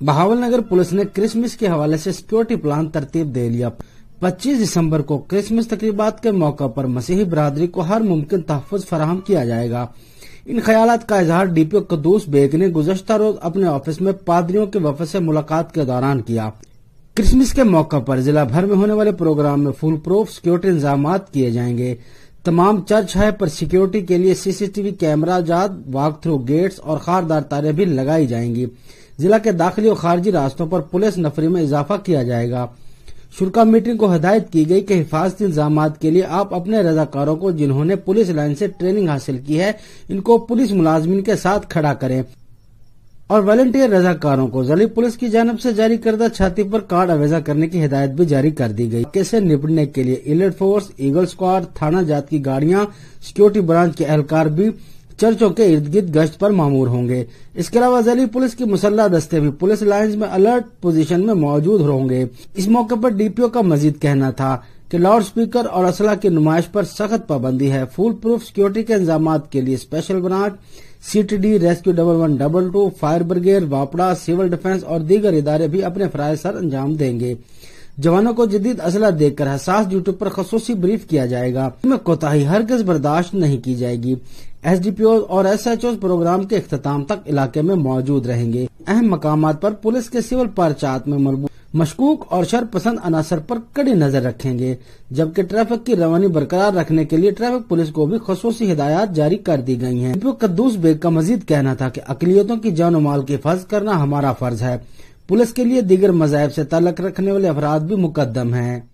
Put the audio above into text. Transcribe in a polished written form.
Bahawalnagar police ने Christmas के हवाले से सिक्योरिटी प्लान तरतीब दे लिया। 25 दिसंबर को क्रिसमस तकरीबात के मौका पर मसीही बरादरी को हर मुमकिन तहफ़्फ़ुज़ फराहम किया जाएगा। इन ख्यालात का इजहार डीपीओ क़ुद्दूस बेग ने गुज़श्ता रोज अपने ऑफिस में पादरियों के वफ़द से मुलाकात के दौरान किया। क्रिसमस के मौका पर जिला भर में होने वाले प्रोग्राम में फुल प्रूफ सिक्योरिटी इंतजामात किए जाएंगे। तमाम चर्च है पर सिक्योरिटी के लिए सीसीटीवी कैमरा जात, वॉक थ्रू गेट्स और खारदार तारें भी लगाई जाएंगी। जिला के दाखिली और खारजी रास्तों पर पुलिस नफरी में इजाफा किया जाएगा। शुरा मीटिंग को हिदायत की गई कि हिफाजती इंतजामात के लिए आप अपने रजाकारों को जिन्होंने पुलिस लाइन से ट्रेनिंग हासिल की है इनको पुलिस मुलाजमीन के साथ खड़ा करें और वॉलंटियर रजाकारों को जिला पुलिस की जानब से जारी करदा छाती पर कार्ड अवेजा करने की हिदायत भी जारी कर दी गई। कैसे निपटने के लिए एलिट फोर्स, ईगल स्क्वाड, थाना जात की गाड़ियां, सिक्योरिटी ब्रांच के एहलकार भी चर्चों के इर्द गिर्द गश्त पर मामूर होंगे। इसके अलावा जिली पुलिस की मुसल्लह दस्ते भी पुलिस लाइन्स में अलर्ट पोजीशन में मौजूद होंगे। इस मौके पर डीपीओ का मजीद कहना था कि लाउड स्पीकर और असला की नुमाइश पर सख्त पाबंदी है। फुल प्रूफ सिक्योरिटी के इंतजामात के लिए special branch, CTD, rescue 1112, fire brigade, वापड़ा, सिविल डिफेंस और दीगर इदारे भी अपने फराइज सर अंजाम देंगे। जवानों को जदीद असला देकर हसास ड्यूटी पर खसूसी ब्रीफ किया जाएगा। इसमें कोताही हरगिज बर्दाश्त नहीं की जाएगी। एसडीपीओ और एसएचओ प्रोग्राम के इख्तिताम तक इलाके में मौजूद रहेंगे। अहम मकामात पर पुलिस के सिविल पर्चात में मशकूक और शर पसंद अनासर पर कड़ी नजर रखेंगे, जबकि ट्रैफिक की रवानी बरकरार रखने के लिए ट्रैफिक पुलिस को भी खसूसी हिदायत जारी कर दी गई हैं। डीपीओ क़ुद्दूस बेग का मजीद कहना था कि अक़लियतों की जान और माल की हिफाजत करना हमारा फर्ज है। पुलिस के लिए दीगर मज़ाहिब से ताल्लुक़ रखने वाले अफराद भी मुकद्दम हैं।